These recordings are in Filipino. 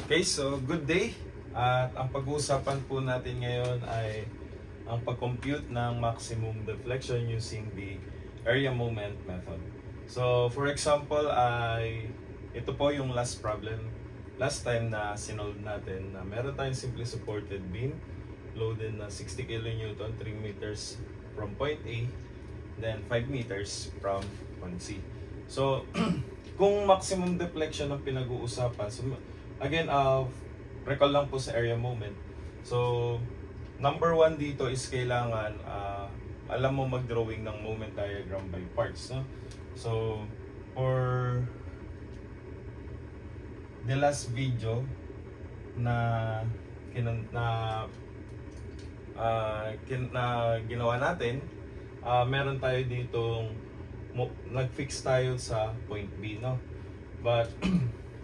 Okay, so good day. At ang pag-uusapan po natin ngayon ay ang pag-compute ng maximum deflection using the area moment method. So, for example, ito po yung last problem. Last time na sinolve natin na meron tayong simply supported beam loaded na 60 kN, 3 meters from point A, then 5 meters from point C. So, kung maximum deflection ang pinag-uusapan, so again, recall lang po sa area moment. So, number one dito is kailangan alam mo mag-drawing ng moment diagram by parts. No? So, for the last video na ginawa natin, meron tayo ditong nag-fix tayo sa point B, no? But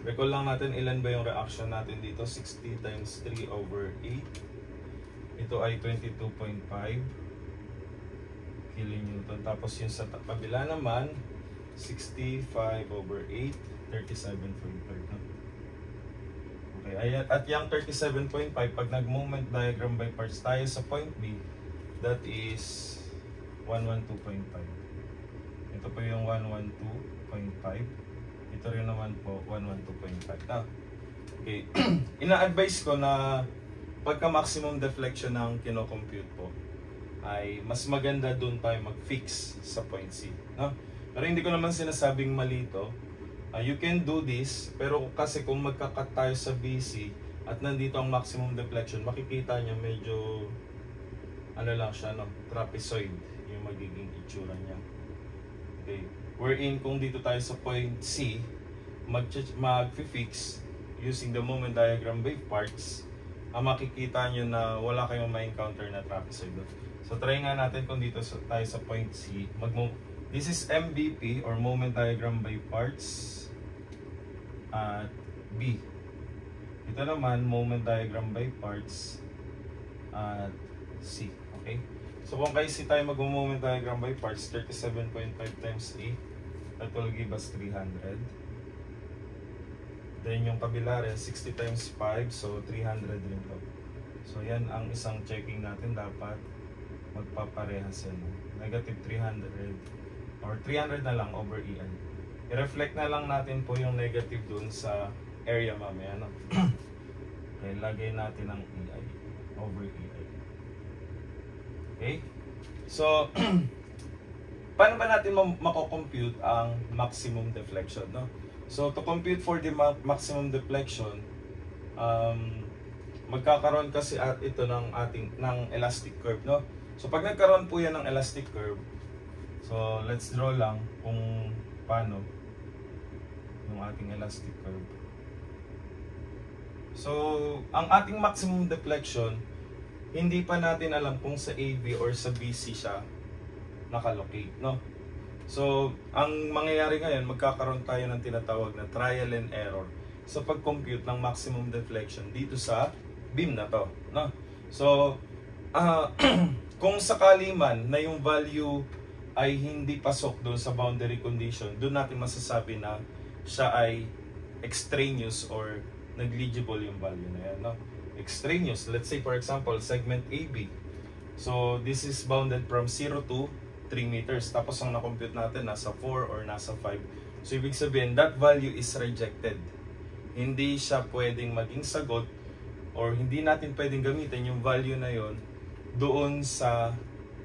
recall lang natin ilan ba yung reaction natin dito. 60 times 3 over 8. Ito ay 22.5 kilonewton. Tapos yung sa kabila naman 65 over 8, 37.5. Okay, at yung 37.5, pag nag-moment diagram by parts tayo sa point B, that is 112.5. Ito po yung 112.5. Ito rin naman po 112.5. Okay. Ina-advise ko na pagka maximum deflection ng kino-compute po ay mas maganda doon tayo mag-fix sa point C, no? Pero hindi ko naman sinasabing mali ito. You can do this, pero kasi kung magka-cut tayo sa BC at nandito ang maximum deflection, makikita nyo medyo ano lang siya, no? Trapezoid yung magiging itsura niya. Okay. Wherein kung dito tayo sa point C, mag-fix using the moment diagram by parts, makikita nyo na wala kayong ma-encounter na trapezoid. So try nga natin kung dito tayo sa point C. This is MVP or moment diagram by parts at B. Ito naman moment diagram by parts at C. Okay? So kung kay C tayo mag-moment diagram by parts, 37.5 times 8, that will give us 300. Then yung kabila rin, 60 times 5, so 300 rin to. So yan ang isang checking natin, dapat magpaparehas yan. Negative 300 or 300 na lang over EI. I-reflect na lang natin po yung negative dun sa area mamaya, no? Okay, lagay natin ang EI over EI. Okay? So, paano ba natin mako-compute ang maximum deflection, no? So, to compute for the maximum deflection, magkakaroon kasi ito ng elastic curve, no? So, pag nagkaroon po yan ng elastic curve, so let's draw lang kung paano yung ating elastic curve. So, ang ating maximum deflection, hindi pa natin alam kung sa AB or sa BC siya nakalocate, no? So, ang mangyayari ngayon, magkakaroon tayo ng tinatawag na trial and error sa pag-compute ng maximum deflection dito sa beam na to, no? So, kung sakali man na yung value ay hindi pasok doon sa boundary condition, doon natin masasabi na siya ay extraneous or negligible yung value na yan, no? Extraneous, let's say for example, segment AB. So, this is bounded from 0 to 3 meters. Tapos ang na-compute natin nasa 4 or nasa 5. So, ibig sabihin, that value is rejected. Hindi siya pwedeng maging sagot or hindi natin pwedeng gamitin yung value na yon doon sa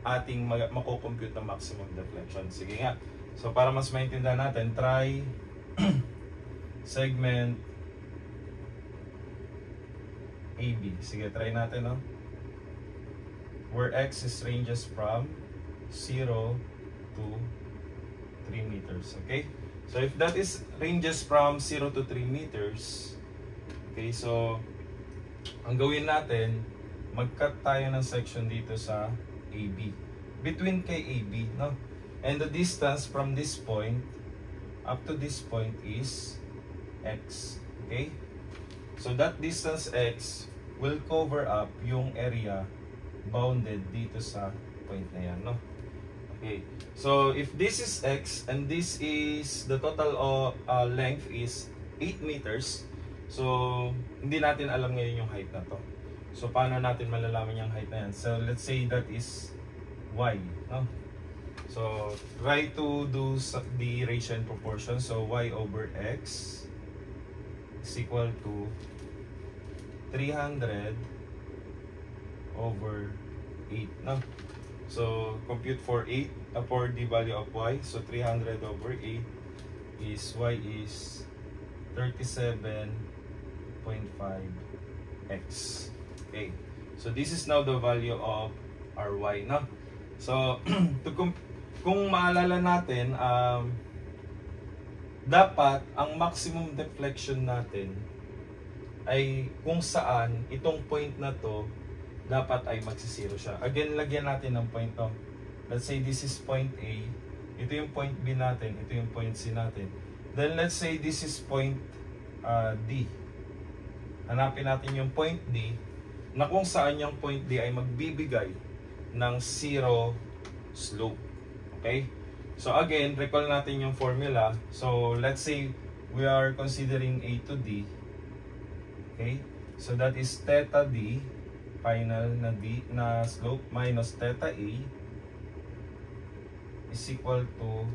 ating mako-compute na maximum deflection. Sige nga. So, para mas maintindihan natin, try segment AB. Sige, try natin, no? Where X is ranges from 0 to 3 meters. Okay? So, if that is ranges from 0 to 3 meters, okay, so, ang gawin natin, mag-cut tayo ng section dito sa AB. Between kay AB, no? And the distance from this point up to this point is X. Okay? So, that distance X will cover up yung area bounded dito sa point na yan, no? Okay. So, if this is X and this is the total length is 8 meters, So, hindi natin alam ngayon yung height na to. So, paano natin malalaman yung height na yan? So, let's say that is y, no? So, try to do the ratio and proportion. So, y over x is equal to 300 over 8, no? So, compute for 8 for the value of y. So, 300 over 8 is y is 37.5x. Okay. So, this is now the value of our y, no? So, kung maalala natin, dapat ang maximum deflection natin ay kung saan itong point na to dapat ay magsisiro siya. Again, lagyan natin ng point to. Let's say this is point A, ito yung point B natin, ito yung point C natin. Then let's say this is point D. Hanapin natin yung point D na kung saan yung point D ay magbibigay ng zero slope. Okay? So again, recall natin yung formula. So let's say we are considering A to D. Okay? So that is theta D, final na D na slope, minus theta A is equal to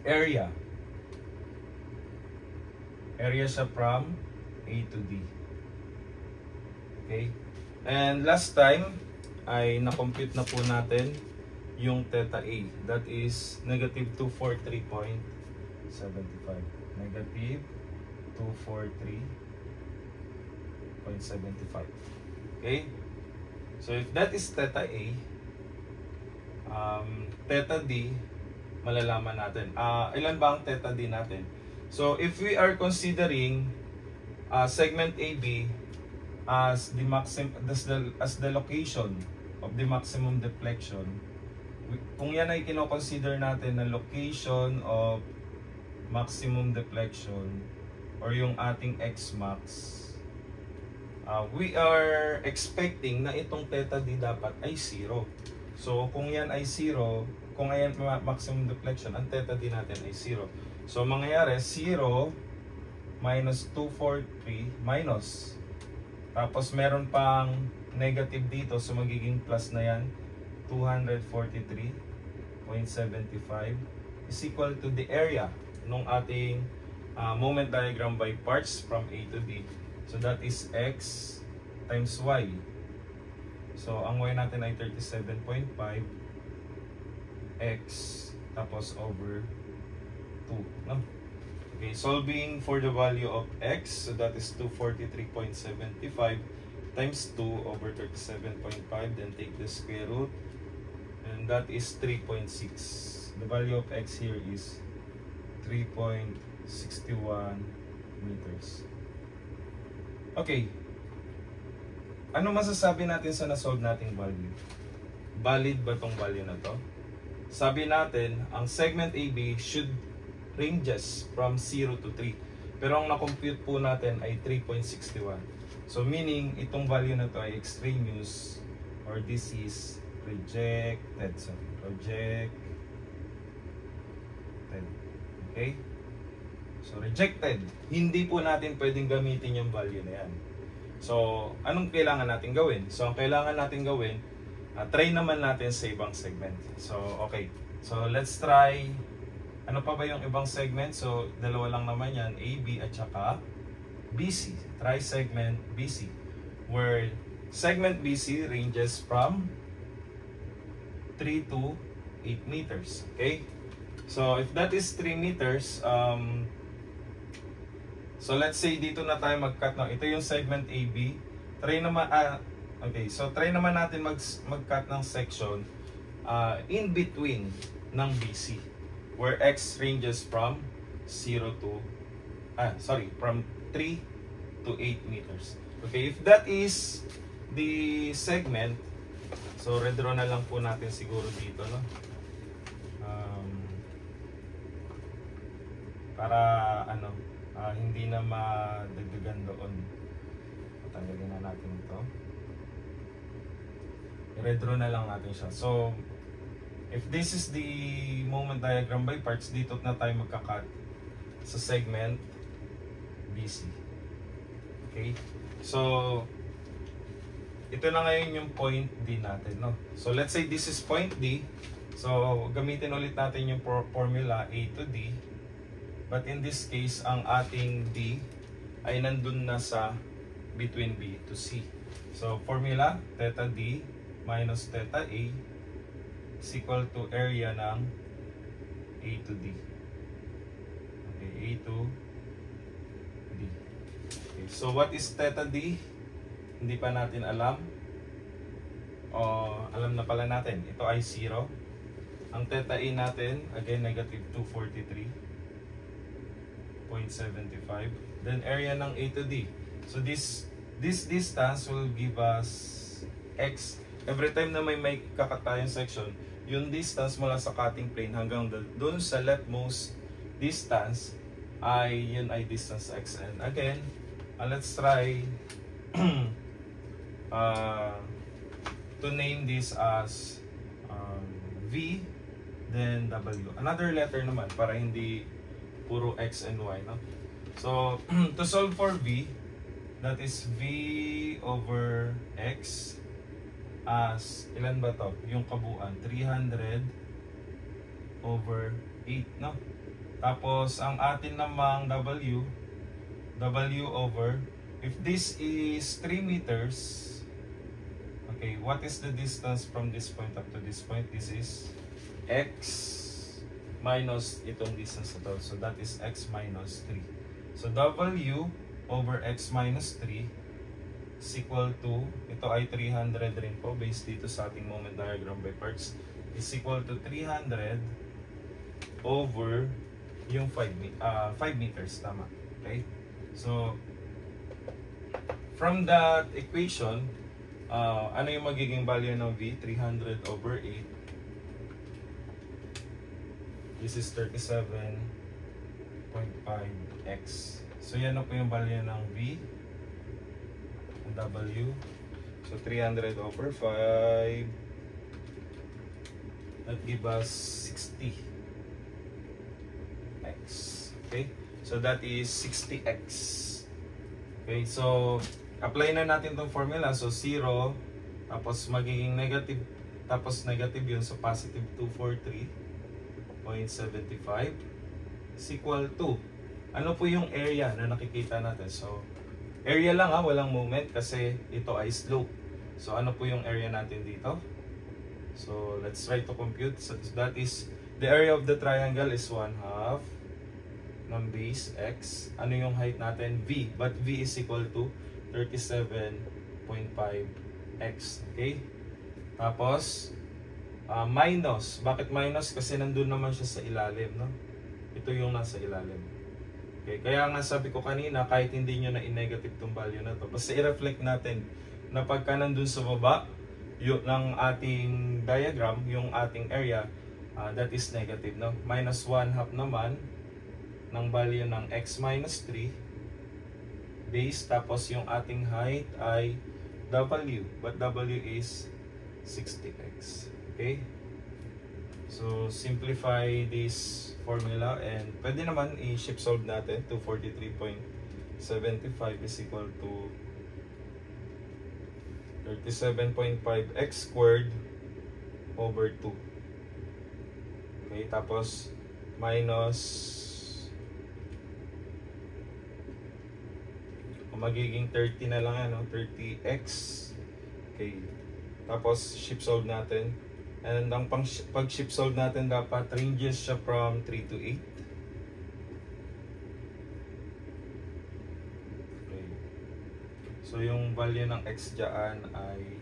area. Area siya from A to D. Okay? And last time ay na-compute na po natin yung theta A. That is negative 243.75. Negative 243.75. Okay? So if that is theta A, theta D, malalaman natin. Ilan ba ang theta D natin? So if we are considering segment AB as the location of the maximum deflection, kung yan ay kino-consider natin na location of maximum deflection or yung ating X max, we are expecting na itong theta D dapat ay 0. So kung yan ay 0, kung ayan maximum deflection, ang theta D natin ay 0. So mangyayari 0 minus 243 minus, tapos meron pang negative dito, so magiging plus na yan, 243.75 is equal to the area nung ating moment diagram by parts from A to D. So that is x times y. So ang y natin ay 37.5 x tapos over 2, no? Okay, solving for the value of x, so that is 243.75 times 2 over 37.5, then take the square root, and that is 3.6. The value of x here is 3.61 meters. Okay, ano masasabi natin sa na-solve nating value? Valid ba tong value na to? Sabi natin, ang segment AB should ranges from 0 to 3. Pero ang na-compute po natin ay 3.61. So meaning, itong value na to ay extraneous, or this is rejected. So, rejected. Okay? So, rejected. Hindi po natin pwedeng gamitin yung value na yan. So, anong kailangan natin gawin? So, ang kailangan natin gawin, try naman natin sa ibang segment. So, okay. So, let's try. Ano pa ba yung ibang segment? So, dalawa lang naman yan, AB at saka BC. Try segment BC, where segment BC ranges from 3 to 8 meters. Okay? So, if that is 3 meters, so let's say dito na tayo mag-cut. No? Ito yung segment AB. Try naman, okay, so try naman natin mag-cut ng section in between ng BC, where X ranges from 0 to, from 3 to 8 meters. Okay, if that is the segment, so redraw na lang po natin siguro dito, no? Para hindi na madagdagan doon. Tanggalin na natin ito. I-redraw na lang natin siya. So, if this is the moment diagram by parts, dito na tayo magka-cut. sa segment BC. Okay? So, ito na ngayon yung point D natin, no? So, let's say this is point D. So, gamitin ulit natin yung formula A to D. But in this case, ang ating D ay nandun na sa between B to C. So, formula, theta D minus theta A is equal to area ng A to D. Okay, A to D. Okay, so, what is theta D? Hindi pa natin alam. O, alam na pala natin. Ito ay 0. Ang theta A natin, again, negative 243.75. Then, area ng A to D. So, this distance will give us X. Every time na may kakatayang section, yung distance mula sa cutting plane hanggang doon sa leftmost distance, yun ay distance X. And again, let's try to name this as V, then W. Another letter naman para hindi puro X and Y, no? So, to solve for V, that is V over X as, ilan ba to? Yung kabuuan, 300 over 8, no? Tapos, ang atin namang W over, if this is 3 meters, okay, what is the distance from this point up to this point? This is X minus itong distance na to. So, that is X minus 3. So, W over X minus 3 is equal to, ito ay 300 rin po, based dito sa ating moment diagram by parts, is equal to 300 over yung 5 meters, tama. Okay? So, from that equation, ano yung magiging value ng V? 300 over 8. This is 37.5x. So, yan na po yung value ng V. Ang W. So, 300 over 5. That gives us 60x. Okay? So, that is 60x. Okay? So, apply na natin itong formula. So, 0. Tapos, magiging negative. Tapos, negative yun. So, positive 243.75 is equal to, ano po yung area na nakikita natin? So, area lang walang moment kasi ito ay slope. So, ano po yung area natin dito? So, let's try to compute. So, that is, the area of the triangle is 1/2 ng base x. Ano yung height natin? V. But V is equal to 37.5x. Okay? Tapos, minus. Bakit minus? Kasi nandun naman siya sa ilalim, no? Ito yung nasa ilalim. Okay, kaya nga sabi ko kanina, kahit hindi nyo na i-negative itong value na to, basta i-reflect natin na pagka nandun sa baba yung ng ating diagram, yung ating area, that is negative, no? Minus 1/2 naman ng value ng x minus 3 base, tapos yung ating height ay W, but W is 60x. Okay? So, simplify this formula and pwede naman i-shift solve natin. 243.75 is equal to 37.5x squared over 2. Okay, tapos minus, magiging 30 na lang, 30x. Okay, tapos shift solve natin. And ang pag-shift solve natin, dapat ranges siya from 3 to 8. Okay. So, yung value ng x dyan ay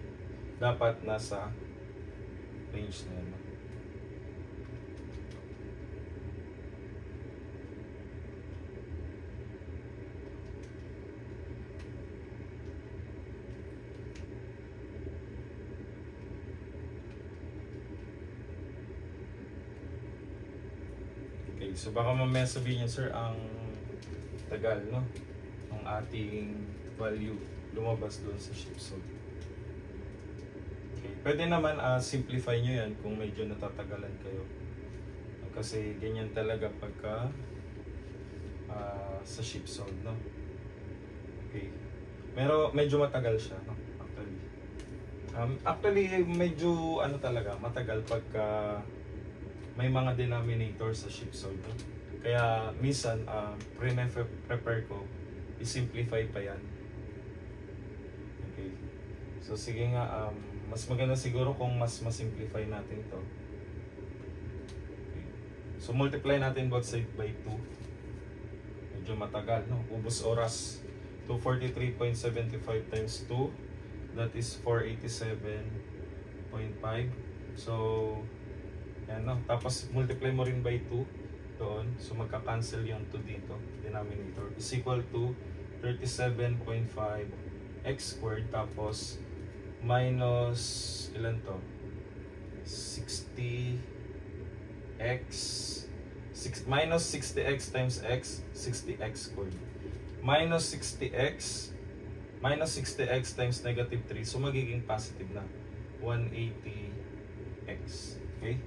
dapat nasa range na yan. Okay, so baka mamaya sabihin niyo, sir, ang tagal, no? Ang ating value lumabas doon sa shift solve. Okay, pwede naman simplify nyo yan kung medyo natatagalan kayo. Kasi ganyan talaga pagka sa ship sold, no? Okay. Pero medyo matagal siya, no? Actually. Actually, medyo ano talaga, matagal pagka may mga denominator sa ship sold, no? Kaya minsan, prepare ko, i-simplify pa yan. Okay. So sige nga, mas maganda siguro kung mas simplify natin to. Okay. So multiply natin both side by 2. Medyo matagal, no? Ubos oras. 243.75 times 2, that is 487.5. So yan, no? Tapos multiply mo rin by 2 doon. So magka-cancel yung 2 dito, denominator, is equal to 37.5 x squared, tapos minus ilan to? 60x times x, 60x squared. Minus 60x times negative 3. So magiging positive na 180x. Okay?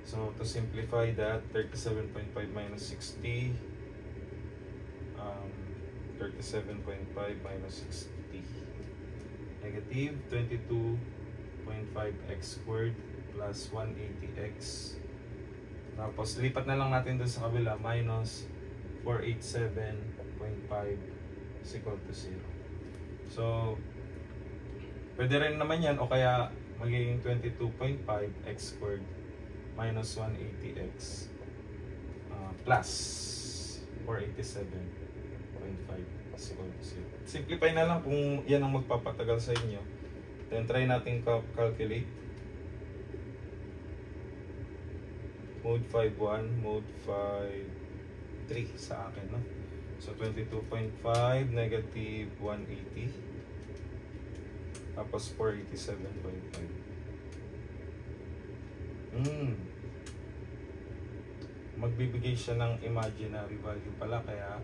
So to simplify that, 37.5 minus 60, 37.5 minus 60, negative 22.5x squared plus 180x. Tapos lipat na lang natin dun sa kabila, minus 487.5 is equal to 0. So pwede rin naman yan, o kaya magiging 22.5x squared minus 180x plus 487.5 is equal to 0. Simplify na lang kung yan ang magpapatagal sa inyo. Then try natin calculate. Mode 5.1, mode 5.3 sa akin, no? So 22.5 negative 180 tapos 487.5. Magbibigay siya ng imaginary value pala, kaya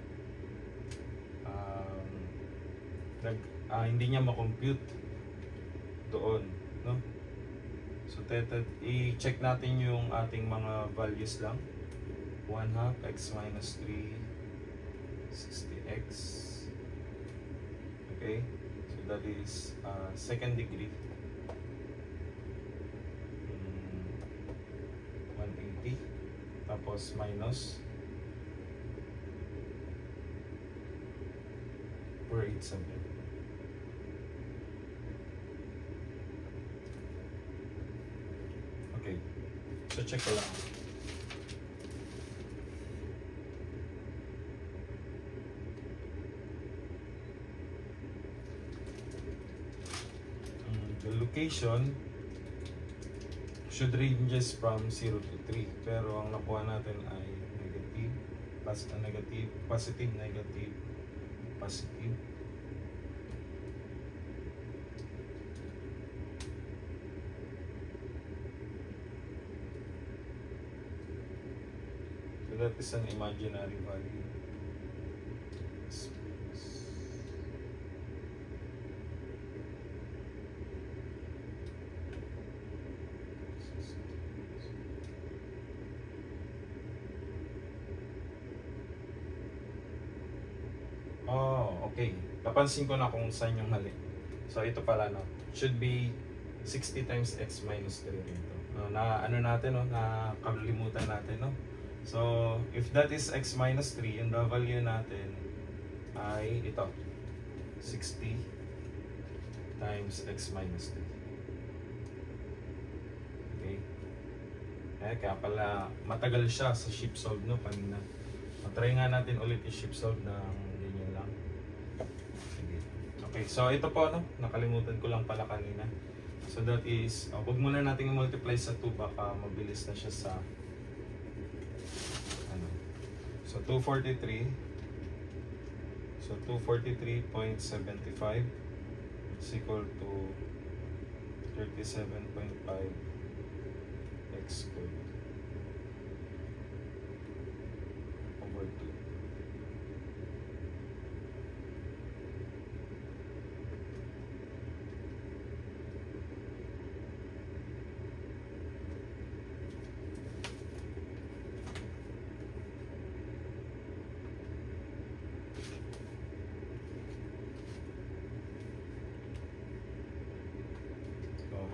hindi niya makompute doon, no? So i-check natin yung ating mga values lang. 1/2 x minus 3, 60x. Okay, so that is second degree. 180 tapos minus 487. Okay, so check ko lang. The location should ranges from 0 to 3, pero ang nakuha natin ay negative, negative, positive, negative, positive. So that is an imaginary value. Oh, okay. Napansin ko na kung saan yung mali. So ito pala, no, should be 60 times x minus 3 rito. No, na ano natin, no, na kalimutan natin, no. So if that is x minus 3, yung the value natin ay ito, 60 times x minus 3. Okay. Kaya pala matagal siya sa ship solve, no, kanina. Try nga natin ulit yung ship solve ng ganyan lang. Sige. Okay, so ito po, no, nakalimutan ko lang pala kanina. So that is, huwag muna natin i-multiply sa 2, baka mabilis na siya sa ano. So 243. So 243.75 is equal to 37.5 x squared over 2.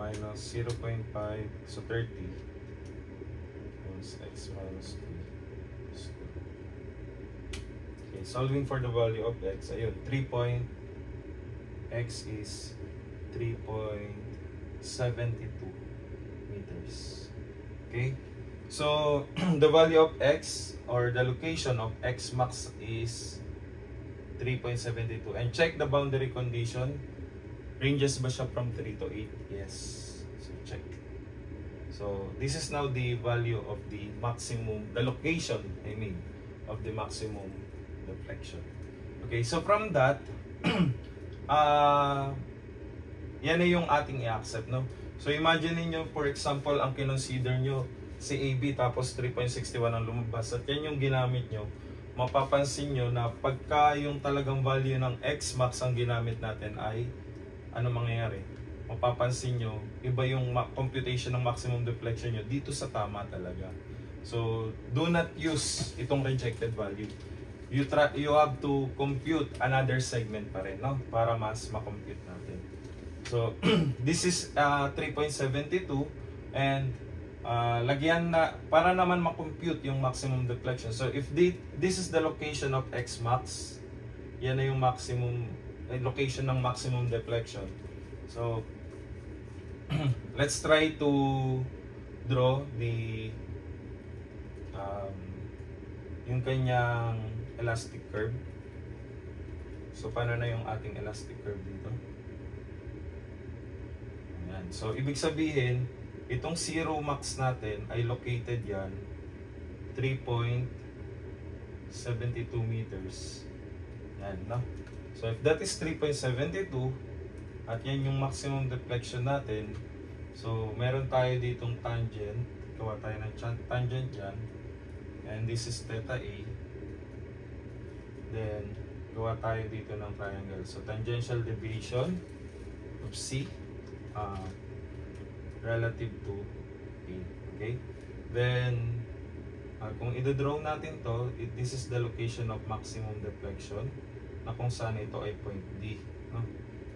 minus 0.5, so 30 times x minus 3 is 2. Okay, solving for the value of x, ayun, x is 3.72 meters. Okay, so the value of x or the location of x max is 3.72, and check the boundary condition. Ranges ba siya from 3 to 8? Yes. So check. So this is now the value of the maximum, the location, I mean, of the maximum deflection. Okay, so from that, yan na yung ating i-accept, no? So imagine niyo, for example, ang kinonsider nyo si AB tapos 3.61 ang lumabas, at yan yung ginamit nyo. Mapapansin nyo na pagka yung talagang value ng x max ang ginamit natin ay ano mangyayari? Mapapansin nyo, iba yung computation ng maximum deflection nyo dito sa tama talaga. So, do not use itong rejected value. You have to compute another segment pa rin, no? Para mas makompute natin. So, this is 3.72, and lagyan na, para naman makompute yung maximum deflection. So, if this is the location of x max, yan na yung maximum location ng maximum deflection. So let's try to draw the yung kanyang elastic curve. So paano na yung ating elastic curve dito? Ayan. So ibig sabihin, itong zero max natin ay located yan 3.72 meters. Yan, no? So if that is 3.72 at yan yung maximum deflection natin, so meron tayo ditong tangent, gawa tayo ng tangent dyan, and this is theta A, then gawa tayo dito ng triangle. So tangential deviation of C relative to A. Okay, then kung i-draw natin to, this is the location of maximum deflection, na kung saan ito ay point D, no?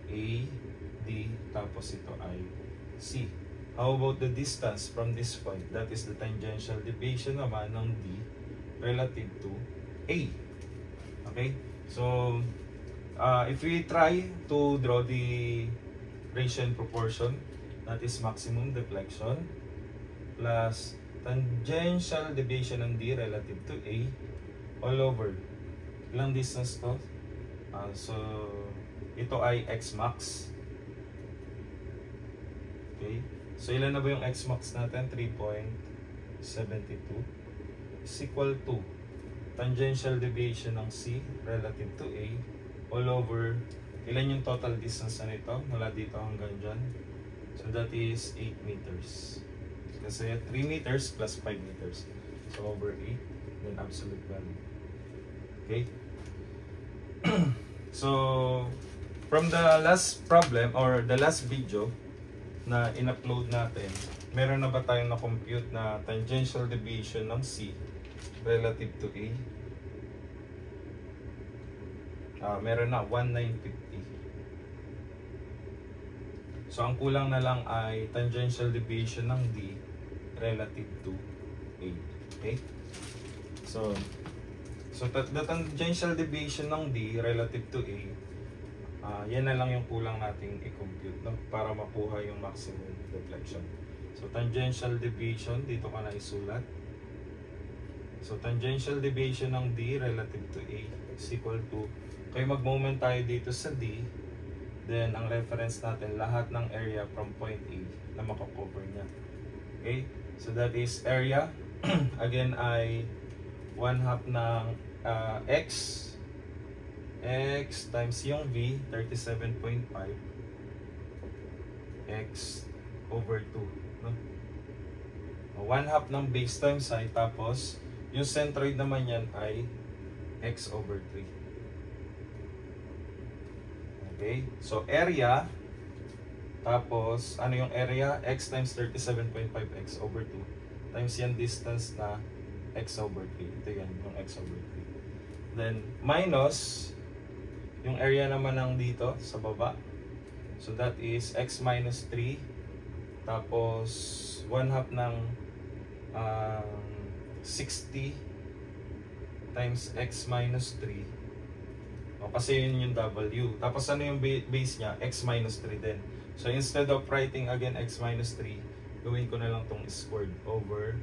A, D, tapos ito ay C. How about the distance from this point? That is the tangential deviation naman ng D relative to A. Okay? So, if we try to draw the ratio and proportion, that is maximum deflection plus tangential deviation ng D relative to A all over. Ilang distance to? So, ito ay x max. Okay. So, ilan na ba yung x max natin? 3.72 is equal to tangential deviation ng C relative to A all over, ilan yung total distance na nito mula dito hanggang dyan? So, that is 8 meters. Kasi 3 meters plus 5 meters. So, over 8, then absolute value. Okay? So, from the last problem or the last video na in-upload natin, meron na ba tayong na-compute na tangential deviation ng C relative to A? Meron na, 1950. So, ang kulang na lang ay tangential deviation ng D relative to A. Okay? So the tangential deviation ng D relative to A, yan na lang yung kulang nating i-compute, no? Para makuha yung maximum deflection. So tangential deviation, dito ka na isulat. So tangential deviation ng D relative to A is equal to, kaya mag-moment tayo dito sa D, then ang reference natin, lahat ng area from point A na makakover niya. Okay? So that is area, again ay 1/2 ng x times yung V, 37.5 x over 2, no? 1/2 ng base times height, tapos yung centroid naman yan ay x over 3. Okay, so area, tapos ano yung area? X times 37.5 x over 2 times yan distance na x over 3. Ito yan, yung x over 3. Then, minus yung area naman ng dito sa baba. So, that is x minus 3 Tapos 1/2 ng 60 times x minus 3. O, kasi yun yung W. Tapos ano yung base niya? X minus 3 din. So instead of writing again x minus 3, gawin ko na lang tong squared over,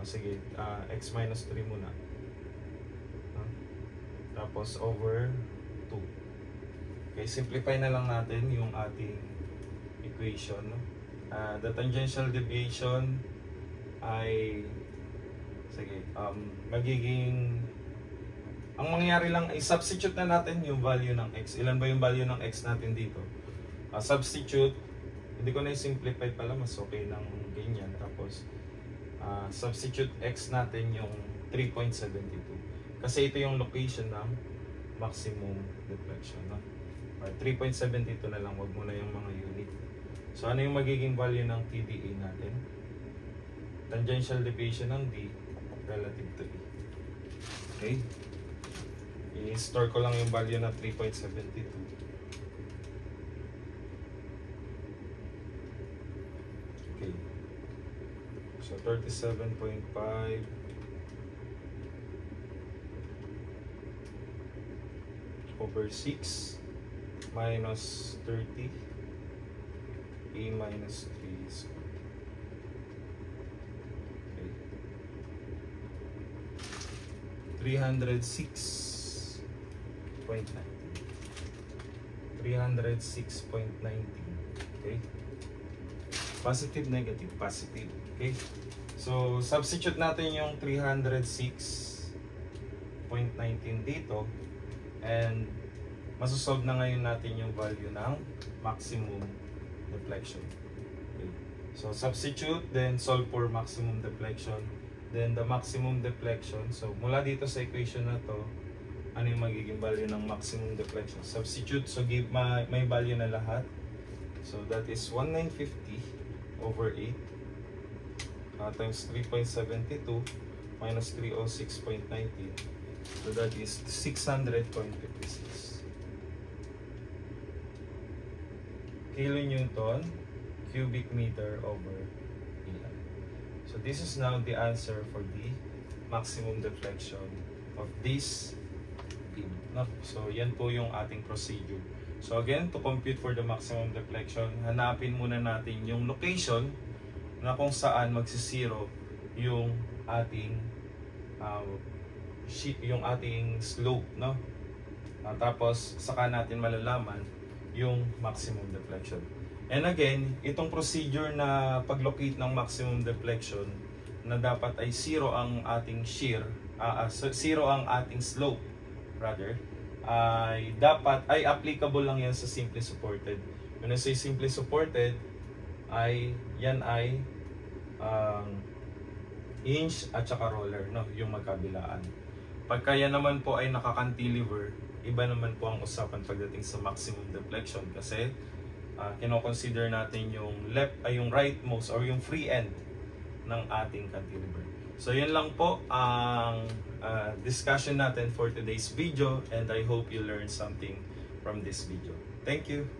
sige, x minus 3 muna. Tapos over 2. Okay, simplify na lang natin yung ating equation. The tangential deviation ay, sige, magiging, ang mangyayari lang ay substitute na natin yung value ng x. Ilan ba yung value ng x natin dito? Substitute, hindi ko na i-simplify pala, mas okay ng ganyan. Tapos substitute x natin yung 3.72 kasi ito yung location ng maximum deflection, no? 3.72 na lang, wag mo na yung mga unit. So ano yung magiging value ng TDA natin? Tangential deviation ng D relative to E. Okay, i-store ko lang yung value na 3.72. Okay, so 37.5 over 6 minus 30 A minus 3 squared. Okay. 306.19. 306.19. Okay. Positive, negative, positive. Okay. So substitute natin yung 306.19 dito and masosolve na ngayon natin yung value ng maximum deflection. Okay. So substitute, then solve for maximum deflection, then the maximum deflection. So mula dito sa equation na to, ano yung magiging value ng maximum deflection? Substitute, so give may value na lahat. So that is 1950 over 8 times 3.72 minus 306.19. So that is 600.56 kilonewton cubic meter over AI. So this is now the answer for the maximum deflection of this beam. No? So yan po yung ating procedure. So again, to compute for the maximum deflection, hanapin muna natin yung location na kung saan magsisiro yung ating slope, no? Tapos saka natin malalaman yung maximum deflection. And again, itong procedure na pag-locate ng maximum deflection na dapat ay zero ang ating shear, zero ang ating slope rather, ay dapat ay applicable lang yan sa simply supported. When I say simply supported, ay yan ay hinge at saka roller, no, yung magkabilaan. Pagka yan naman po ay naka-cantilever, iba naman po ang usapan pagdating sa maximum deflection kasi kino-consider natin yung yung rightmost or yung free end ng ating cantilever. So yun lang po ang discussion natin for today's video, and I hope you learned something from this video. Thank you.